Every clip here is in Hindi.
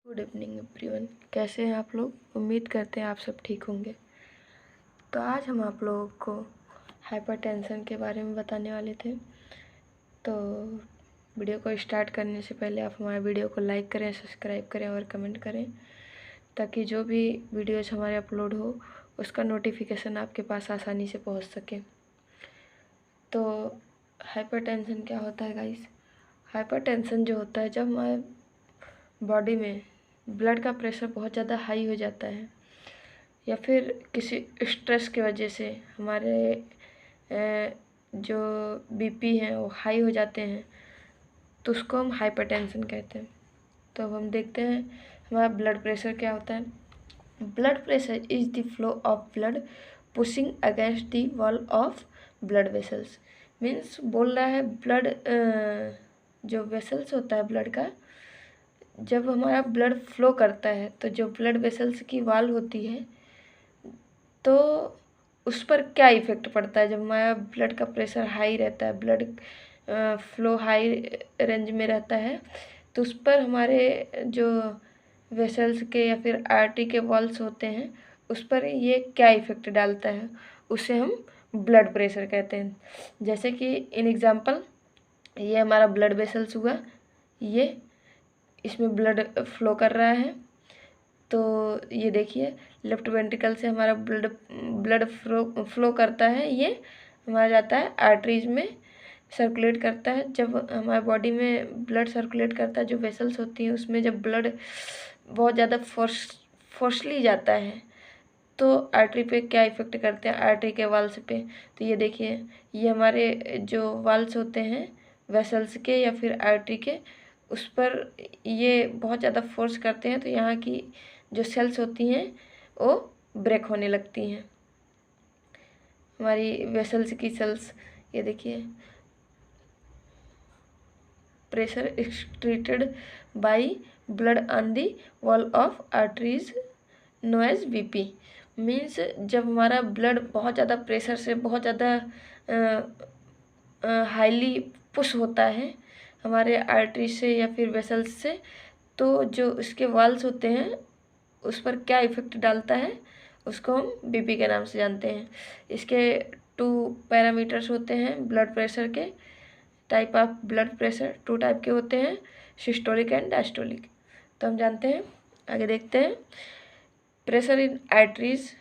गुड इवनिंग एवरीवन, कैसे हैं आप लोग। उम्मीद करते हैं आप सब ठीक होंगे। तो आज हम आप लोगों को हाइपरटेंशन के बारे में बताने वाले थे। तो वीडियो को स्टार्ट करने से पहले आप हमारे वीडियो को लाइक करें, सब्सक्राइब करें और कमेंट करें, ताकि जो भी वीडियोज हमारे अपलोड हो उसका नोटिफिकेशन आपके पास आसानी से पहुंच सके। तो हाइपरटेंशन क्या होता है गाइस? हाइपरटेंशन जो होता है जब हमारे बॉडी में ब्लड का प्रेशर बहुत ज़्यादा हाई हो जाता है, या फिर किसी स्ट्रेस की वजह से हमारे जो बीपी हैं वो हाई हो जाते हैं, तो उसको हम हाइपरटेंशन कहते हैं। तो अब हम देखते हैं हमारा ब्लड प्रेशर क्या होता है। Blood pressure is the flow of blood pushing against the wall of blood vessels. Means बोल रहा है ब्लड जो वेसल्स होता है ब्लड का, जब हमारा ब्लड फ्लो करता है तो जो ब्लड वेसल्स की वॉल होती है तो उस पर क्या इफ़ेक्ट पड़ता है। जब हमारा ब्लड का प्रेशर हाई रहता है, ब्लड फ्लो हाई रेंज में रहता है, तो उस पर हमारे जो वेसल्स के या फिर आर्टरी के वॉल्स होते हैं उस पर ये क्या इफ़ेक्ट डालता है, उसे हम ब्लड प्रेशर कहते हैं। जैसे कि इन एग्ज़ाम्पल ये हमारा ब्लड वेसल्स हुआ, ये इसमें ब्लड फ्लो कर रहा है। तो ये देखिए लेफ्ट वेंट्रिकल से हमारा ब्लड फ्लो करता है, ये हमारा जाता है आर्टरीज में, सर्कुलेट करता है। जब हमारे बॉडी में ब्लड सर्कुलेट करता है, जो वेसल्स होती हैं उसमें जब ब्लड बहुत ज़्यादा फोर्सली जाता है तो आर्टरी पे क्या इफ़ेक्ट करते हैं, आर्टरी के वाल्स पे। तो ये देखिए ये हमारे जो वाल्स होते हैं वेसल्स के या फिर आर्टरी के, उस पर ये बहुत ज़्यादा फोर्स करते हैं, तो यहाँ की जो सेल्स होती हैं वो ब्रेक होने लगती हैं, हमारी वेसल्स की सेल्स। ये देखिए pressure excreted by blood on the wall of arteries known as BP. Means जब हमारा ब्लड बहुत ज़्यादा प्रेशर से बहुत ज़्यादा हाईली पुश होता है हमारे आर्टरी से या फिर वेसल्स से, तो जो उसके वॉल्स होते हैं उस पर क्या इफ़ेक्ट डालता है उसको हम बीपी के नाम से जानते हैं। इसके 2 पैरामीटर्स होते हैं ब्लड प्रेशर के। Type of blood pressure 2 type के होते हैं, सिस्टोलिक एंड डायस्टोलिक। तो हम जानते हैं, आगे देखते हैं। Pressure in arteries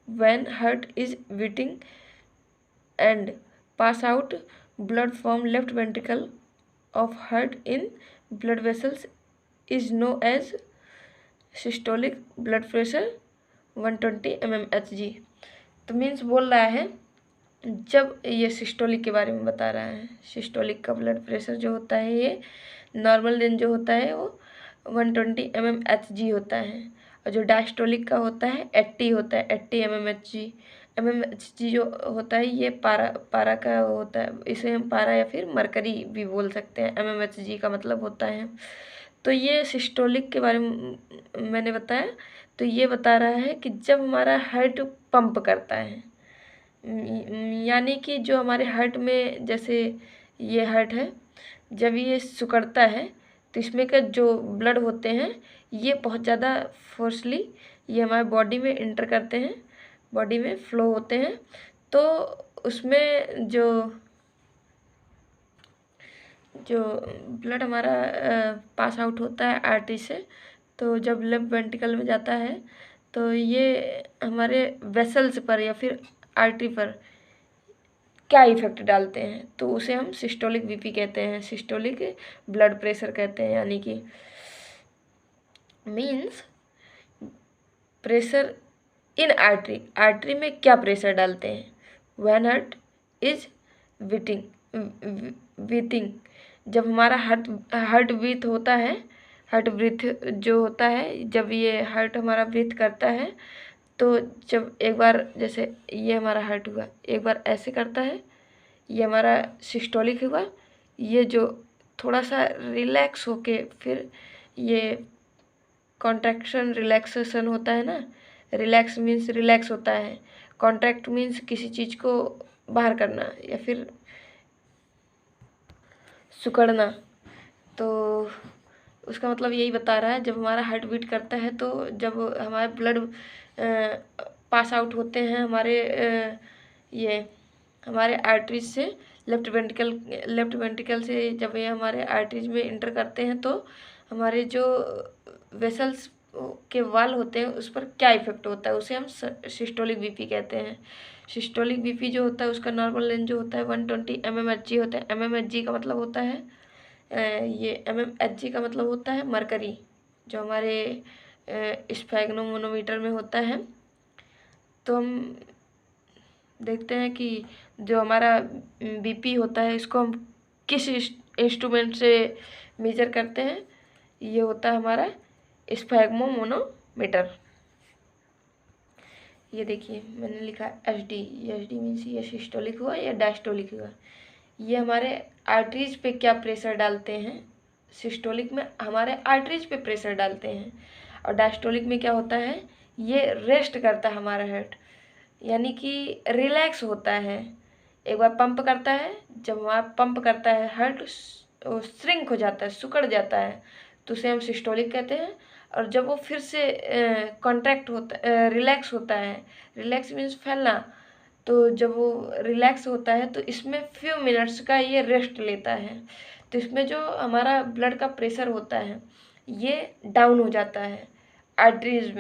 when heart is beating and pass out blood from left ventricle of heart in blood vessels is known as systolic blood pressure 120 mmHg। तो मीन्स बोल रहा है, जब ये सिस्टोलिक के बारे में बता रहा है, सिस्टोलिक का ब्लड प्रेशर जो होता है ये नॉर्मल रेंज जो होता है वो 120 mmHg होता है, और जो डायस्टोलिक का होता है 80 होता है, 80 mmHg जो होता है ये पारा का होता है। इसे हम पारा या फिर मरकरी भी बोल सकते हैं, mmHg का मतलब होता है। तो ये सिस्टोलिक के बारे में मैंने बताया। तो ये बता रहा है कि जब हमारा हार्ट पंप करता है, यानी कि जो हमारे हार्ट में, जैसे ये हार्ट है, जब ये सिकुड़ता है तो इसमें का जो ब्लड होते हैं ये बहुत ज़्यादा फोर्सली ये हमारे बॉडी में इंटर करते हैं, बॉडी में फ्लो होते हैं। तो उसमें जो ब्लड हमारा पास आउट होता है आर्टरी से, तो जब लेफ्ट वेंट्रिकल में जाता है तो ये हमारे वेसल्स पर या फिर आर्टरी पर क्या इफ़ेक्ट डालते हैं, तो उसे हम सिस्टोलिक बीपी कहते हैं, सिस्टोलिक ब्लड प्रेशर कहते हैं। यानी कि means pressure in artery, artery में क्या प्रेशर डालते हैं, व्हेन हार्ट इज बीटिंग, जब हमारा हार्ट ब्रीथ होता है, हार्ट ब्रीथ जो होता है, जब ये हार्ट हमारा ब्रीथ करता है, तो जब एक बार जैसे ये हमारा हार्ट हुआ, एक बार ऐसे करता है, ये हमारा सिस्टोलिक हुआ, ये जो थोड़ा सा रिलैक्स होके फिर ये कॉन्ट्रैक्शन रिलैक्सेशन होता है ना, रिलैक्स मीन्स रिलैक्स होता है, कॉन्ट्रैक्ट मीन्स किसी चीज़ को बाहर करना या फिर सिकुड़ना। तो उसका मतलब यही बता रहा है, जब हमारा हार्ट बीट करता है तो जब हमारे ब्लड पास आउट होते हैं ये हमारे आर्टरीज से, लेफ्ट वेंट्रिकल से जब ये हमारे आर्टरीज में इंटर करते हैं तो हमारे जो वेसल्स के वाल होते हैं उस पर क्या इफेक्ट होता है, उसे हम सिस्टोलिक बीपी कहते हैं। सिस्टोलिक बीपी जो होता है उसका नॉर्मल रेंज जो होता है 120 mmHg होता है। mmHg का मतलब होता है ये mmHg का मतलब होता है मरकरी, जो हमारे स्फैग्नोमोनोमीटर में होता है। तो हम देखते हैं कि जो हमारा बीपी होता है इसको हम किस इंस्ट्रूमेंट से मेजर करते हैं, ये होता है हमारा स्फैग्नोमोनोमीटर। ये देखिए मैंने लिखा HD, ये HD मीन्स ये सिस्टोलिक हुआ या डायस्टोलिक हुआ। ये हमारे आर्टरीज पे क्या प्रेशर डालते हैं, सिस्टोलिक में हमारे आर्टरीज पे प्रेशर डालते हैं, और डायस्टोलिक में क्या होता है, ये रेस्ट करता है हमारा हार्ट, यानी कि रिलैक्स होता है। एक बार पंप करता है, जब वहाँ पंप करता है हार्ट श्रिंक हो जाता है, सिकुड़ जाता है, तो उसे हम सिस्टोलिक कहते हैं। और जब वो फिर से कॉन्ट्रैक्ट होता रिलैक्स होता है, रिलैक्स मीन्स फैलना, तो जब वो रिलैक्स होता है तो इसमें फ्यू मिनट्स का ये रेस्ट लेता है। तो इसमें जो हमारा ब्लड का प्रेशर होता है ये डाउन हो जाता है आर्टरीज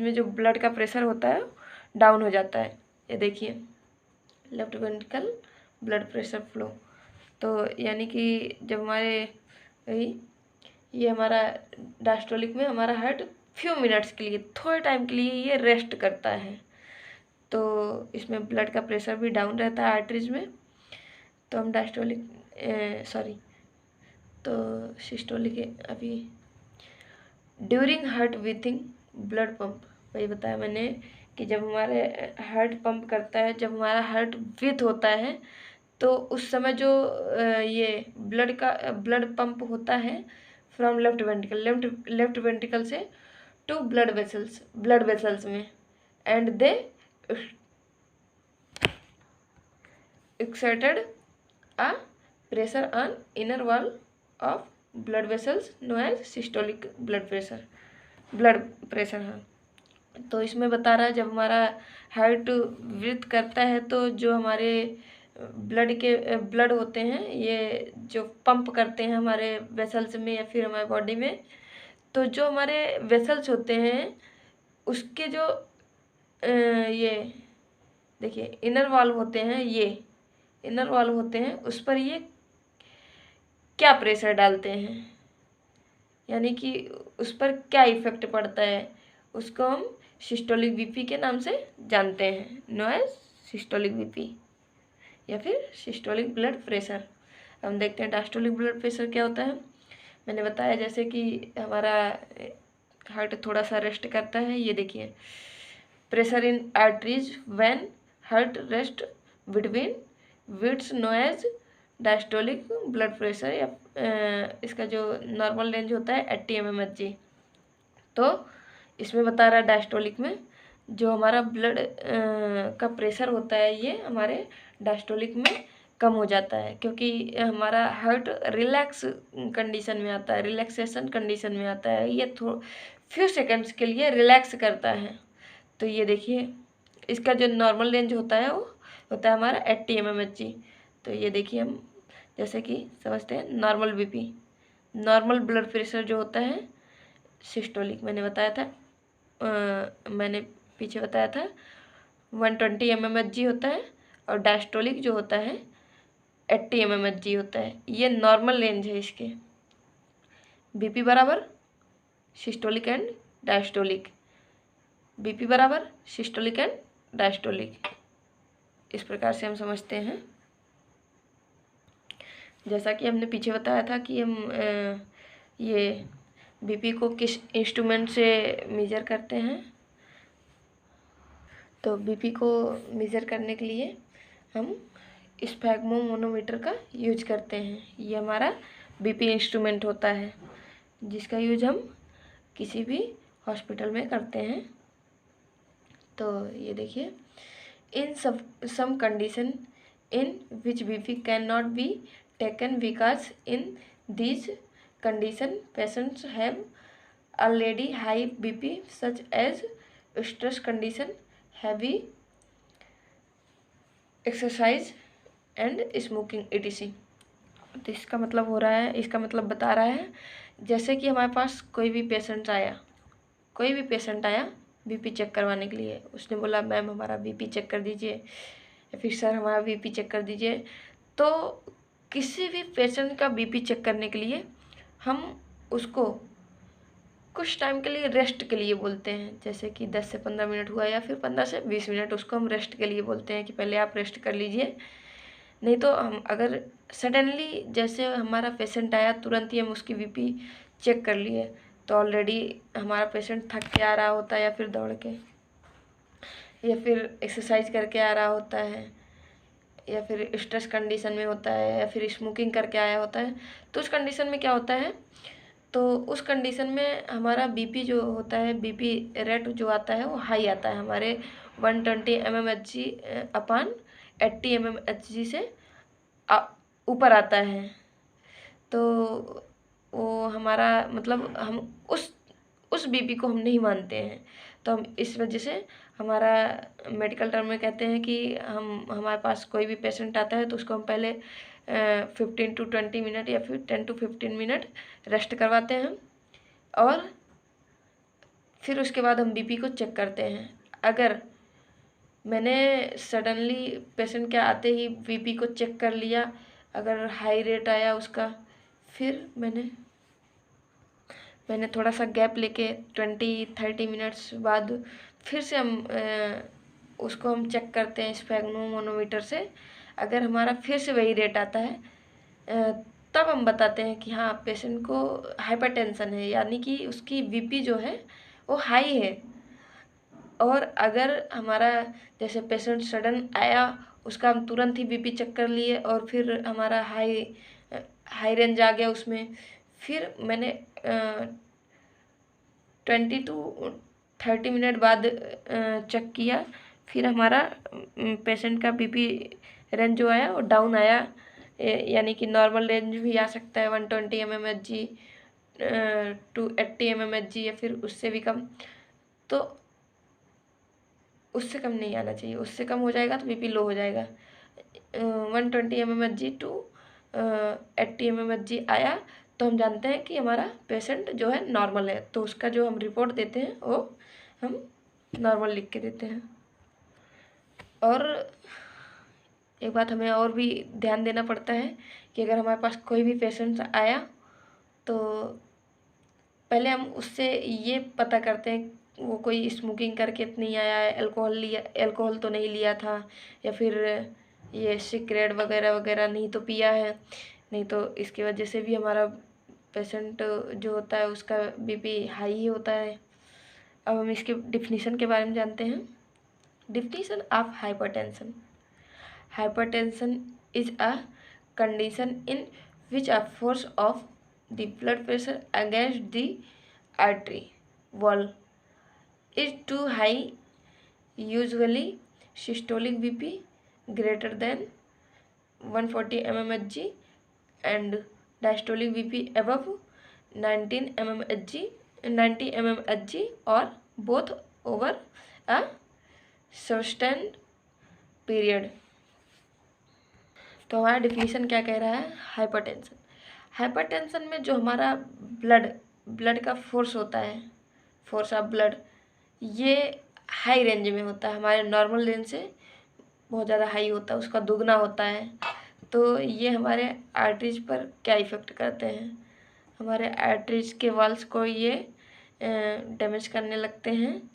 में जो ब्लड का प्रेशर होता है डाउन हो जाता है। ये देखिए left ventricle blood pressure flow, तो यानी कि जब हमारे ये हमारा डायस्टोलिक में हमारा हार्ट फ्यू मिनट्स के लिए, थोड़े टाइम के लिए ये रेस्ट करता है, तो इसमें ब्लड का प्रेशर भी डाउन रहता है आर्टरीज में। तो हम तो सिस्टोलिक अभी during heart beating blood pump, वही बताया मैंने कि जब हमारे हार्ट पंप करता है, जब हमारा हार्ट बीट होता है तो उस समय जो ये ब्लड पंप होता है फ्रॉम लेफ्ट वेंट्रिकल से टू ब्लड वेसल्स में, and they exerted a pressure on inner wall of blood vessels known as systolic blood pressure। हाँ, तो इसमें बता रहा है जब हमारा हार्ट ब्रीथ करता है तो जो हमारे ब्लड होते हैं ये जो पंप करते हैं हमारे वेसल्स में या फिर हमारे बॉडी में, तो जो हमारे वेसल्स होते हैं उसके जो ये देखिए इनर वॉल होते हैं, उस पर ये क्या प्रेशर डालते हैं, यानी कि उस पर क्या इफेक्ट पड़ता है, उसको हम सिस्टोलिक बीपी के नाम से जानते हैं, नो एज सिस्टोलिक बीपी या फिर सिस्टोलिक ब्लड प्रेशर। हम देखते हैं डायस्टोलिक ब्लड प्रेशर क्या होता है। मैंने बताया जैसे कि हमारा हार्ट थोड़ा सा रेस्ट करता है, ये देखिए pressure in arteries when heart rest between beats known as diastolic blood pressure, या इसका जो नॉर्मल रेंज होता है 80 mmHg। तो इसमें बता रहा है डायस्टोलिक में जो हमारा ब्लड का प्रेशर होता है ये हमारे डायस्टोलिक में कम हो जाता है, क्योंकि हमारा हार्ट रिलैक्स कंडीशन में आता है, रिलैक्सेशन कंडीशन में आता है, ये फ्यू सेकंड्स के लिए रिलैक्स करता है। तो ये देखिए इसका जो नॉर्मल रेंज होता है वो होता है हमारा 80 mmHg। तो ये देखिए हम जैसे कि समझते हैं normal BP, normal blood pressure जो होता है सिस्टोलिक, मैंने पीछे बताया था 120 mmHg होता है, और डायस्टोलिक जो होता है 80 mmHg होता है। ये नॉर्मल रेंज है इसके, बीपी बराबर सिस्टोलिक एंड डायस्टोलिक, बीपी बराबर सिस्टोलिक एंड डायस्टोलिक, इस प्रकार से हम समझते हैं। जैसा कि हमने पीछे बताया था कि हम ये बीपी को किस इंस्ट्रूमेंट से मेजर करते हैं, तो बीपी को मेजर करने के लिए हम स्फैग्नोमोनोमीटर का यूज करते हैं। ये हमारा बीपी इंस्ट्रूमेंट होता है जिसका यूज हम किसी भी हॉस्पिटल में करते हैं। तो ये देखिए in some condition in which BP can not be taken because in these condition patients have already high BP such as stress condition, heavy exercise and smoking etc. तो इसका मतलब हो रहा है, इसका मतलब बता रहा है जैसे कि हमारे पास कोई भी पेशेंट आया बीपी चेक करवाने के लिए, उसने बोला मैम हमारा बीपी चेक कर दीजिए या फिर सर हमारा बीपी चेक कर दीजिए। तो किसी भी पेशेंट का बीपी चेक करने के लिए हम उसको कुछ टाइम के लिए रेस्ट के लिए बोलते हैं, जैसे कि 10 से 15 मिनट हुआ या फिर 15 से 20 मिनट, उसको हम रेस्ट के लिए बोलते हैं कि पहले आप रेस्ट कर लीजिए। नहीं तो हम अगर सडनली जैसे हमारा पेशेंट आया तुरंत ही हम उसकी बीपी चेक कर लिए तो ऑलरेडी हमारा पेशेंट थक के आ रहा होता है या फिर दौड़ के या फिर एक्सरसाइज करके आ रहा होता है या फिर स्ट्रेस कंडीशन में होता है या फिर स्मोकिंग करके आया होता है। तो उस कंडीशन में क्या होता है, तो उस कंडीशन में हमारा बीपी जो होता है, बीपी रेट जो आता है वो हाई आता है, हमारे 120 mmHg अपान 80 mmHg से ऊपर आता है। तो वो हमारा मतलब हम उस बीपी को हम नहीं मानते हैं। तो हम इस वजह से हमारा मेडिकल टर्म में कहते हैं कि हमारे पास कोई भी पेशेंट आता है तो उसको हम पहले 15 to 20 मिनट या फिर 10 to 15 मिनट रेस्ट करवाते हैं और फिर उसके बाद हम बीपी को चेक करते हैं। अगर मैंने सडनली पेशेंट के आते ही बीपी को चेक कर लिया, अगर हाई रेट आया उसका, फिर मैंने थोड़ा सा गैप लेके 20-30 मिनट्स बाद फिर से हम उसको हम चेक करते हैं स्फेग्मोमोनोमीटर से। अगर हमारा फिर से वही रेट आता है तब हम बताते हैं कि हाँ पेशेंट को हाइपरटेंशन है, यानी कि उसकी बीपी जो है वो हाई है। और अगर हमारा जैसे पेशेंट सडन आया उसका हम तुरंत ही बीपी चेक कर लिए और फिर हमारा हाई रेंज आ गया उसमें, फिर मैंने 20 to 30 मिनट बाद चेक किया, फिर हमारा पेशेंट का बीपी रेंज जो आया वो डाउन आया, यानी कि नॉर्मल रेंज भी आ सकता है 120 mmHg to 80 mmHg या फिर उससे भी कम। तो उससे कम नहीं आना चाहिए, उससे कम हो जाएगा तो बीपी लो हो जाएगा। 120 mmHg to 80 mmHg आया तो हम जानते हैं कि हमारा पेशेंट जो है नॉर्मल है, तो उसका जो हम रिपोर्ट देते हैं वो हम नॉर्मल लिख के देते हैं। और एक बात हमें और भी ध्यान देना पड़ता है कि अगर हमारे पास कोई भी पेशेंट आया तो पहले हम उससे ये पता करते हैं वो कोई स्मोकिंग करके नहीं आया है, अल्कोहल तो नहीं लिया था या फिर ये सिगरेट वगैरह वगैरह नहीं तो पिया है, नहीं तो इसकी वजह से भी हमारा पेशेंट जो होता है उसका बीपी हाई ही होता है। अब हम इसके डिफिनीशन के बारे में जानते हैं। Definition of hypertension. Hypertension is a condition in which a force of the blood pressure against the artery wall is too high, usually systolic BP greater than 140 mmHg and diastolic BP above 90 mmHg or both over a sustained period। तो हमारा डिफिनीशन क्या कह रहा है, हाइपरटेंशन में जो हमारा ब्लड का फोर्स होता है, फोर्स ऑफ ब्लड, ये हाई रेंज में होता है, हमारे नॉर्मल रेंज से बहुत ज़्यादा हाई होता है, उसका दुगना होता है। तो ये हमारे आर्टरीज पर क्या इफ़ेक्ट करते हैं, हमारे आर्टरीज के वॉल्स को ये डैमेज करने लगते हैं।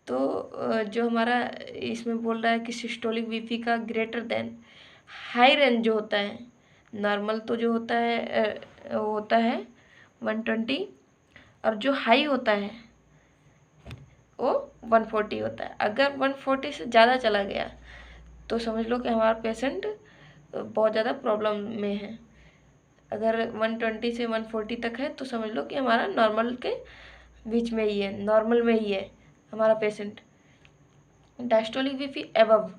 तो जो हमारा इसमें बोल रहा है कि सिस्टोलिक बीपी का ग्रेटर देन, हाई रेंज जो होता है, नॉर्मल तो जो होता है वो होता है 120 और जो हाई होता है वो 140 होता है। अगर 140 से ज़्यादा चला गया तो समझ लो कि हमारा पेशेंट बहुत ज़्यादा प्रॉब्लम में है। अगर 120 से 140 तक है तो समझ लो कि हमारा नॉर्मल के बीच में ही है, नॉर्मल में ही है हमारा patient. Diastolic BP above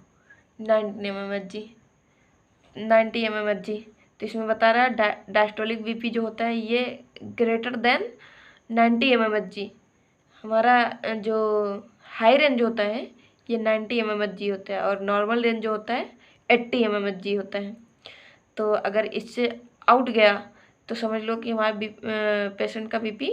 90 mmHg तो इसमें बता रहा है डायस्टोलिक बीपी जो होता है ये ग्रेटर देन 90 mmHg। हमारा जो हाई रेंज होता है ये 90 mmHg होता है और नॉर्मल रेंज जो होता है 80 mmHg होता है। तो अगर इससे आउट गया तो समझ लो कि हमारे पेशेंट का बीपी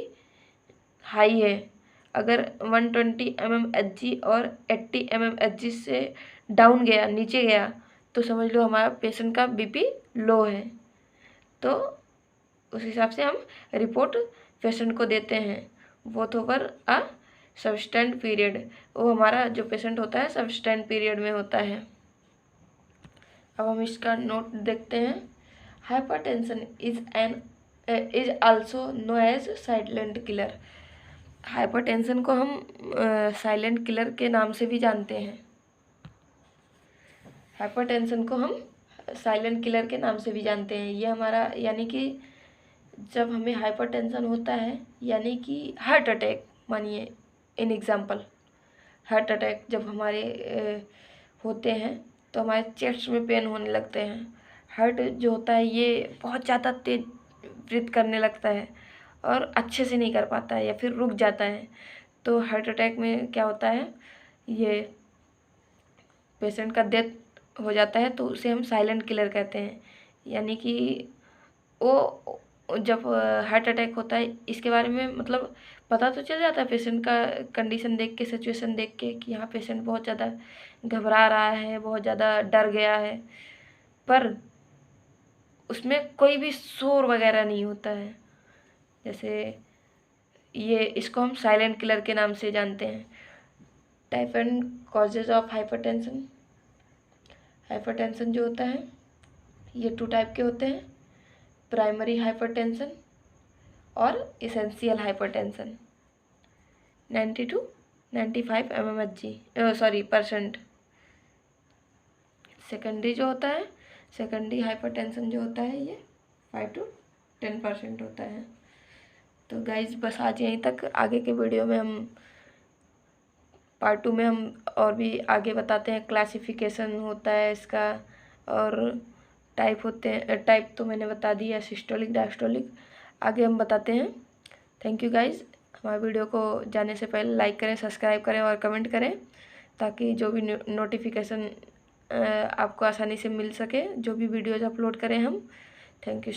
हाई है। अगर 120 mmHg और 80 mmHg से डाउन गया, नीचे गया, तो समझ लो हमारा पेशेंट का बीपी लो है। तो उस हिसाब से हम रिपोर्ट पेशेंट को देते हैं। बोथ ओवर अ सब्सटेंट पीरियड, वो हमारा जो पेशेंट होता है सब्सटेंट पीरियड में होता है। अब हम इसका नोट देखते हैं। Hypertension is also known as silent killer. Hypertension को हम साइलेंट किलर के नाम से भी जानते हैं। हाइपरटेंशन को हम साइलेंट किलर के नाम से भी जानते हैं। ये हमारा यानी कि जब हमें हाइपरटेंशन होता है, यानी कि हार्ट अटैक, मानिए इन एग्जांपल हार्ट अटैक जब हमारे होते हैं तो हमारे चेस्ट में पेन होने लगते हैं। हार्ट जो होता है ये बहुत ज़्यादा तेज ब्रीथ करने लगता है और अच्छे से नहीं कर पाता है या फिर रुक जाता है। तो हार्ट अटैक में क्या होता है, ये पेशेंट का डेथ हो जाता है, तो उसे हम साइलेंट किलर कहते हैं। यानी कि वो जब हार्ट अटैक होता है इसके बारे में मतलब पता तो चल जाता है पेशेंट का कंडीशन देख के, सिचुएशन देख के कि यहाँ पेशेंट बहुत ज़्यादा घबरा रहा है, बहुत ज़्यादा डर गया है, पर उसमें कोई भी शोर वगैरह नहीं होता है। जैसे ये इसको हम साइलेंट किलर के नाम से जानते हैं। Type and causes of hypertension. Hypertension जो होता है ये 2 टाइप के होते हैं, प्राइमरी हाइपरटेंशन और essential hypertension. 90 to 95 mmHg secondary जो होता है, सेकेंडरी हाइपरटेंशन जो होता है ये 5 to 10% होता है। तो गाइज बस आज यहीं तक। आगे के वीडियो में हम पार्ट 2 में हम और भी आगे बताते हैं, क्लासिफिकेशन होता है इसका और टाइप होते हैं। टाइप तो मैंने बता दिया, सिस्टोलिक डायस्टोलिक, आगे हम बताते हैं। Thank you guys. हमारे वीडियो को जाने से पहले लाइक करें, सब्सक्राइब करें और कमेंट करें ताकि जो भी नोटिफिकेशन आपको आसानी से मिल सके, जो भी वीडियोज़ अपलोड करें हम। Thank you.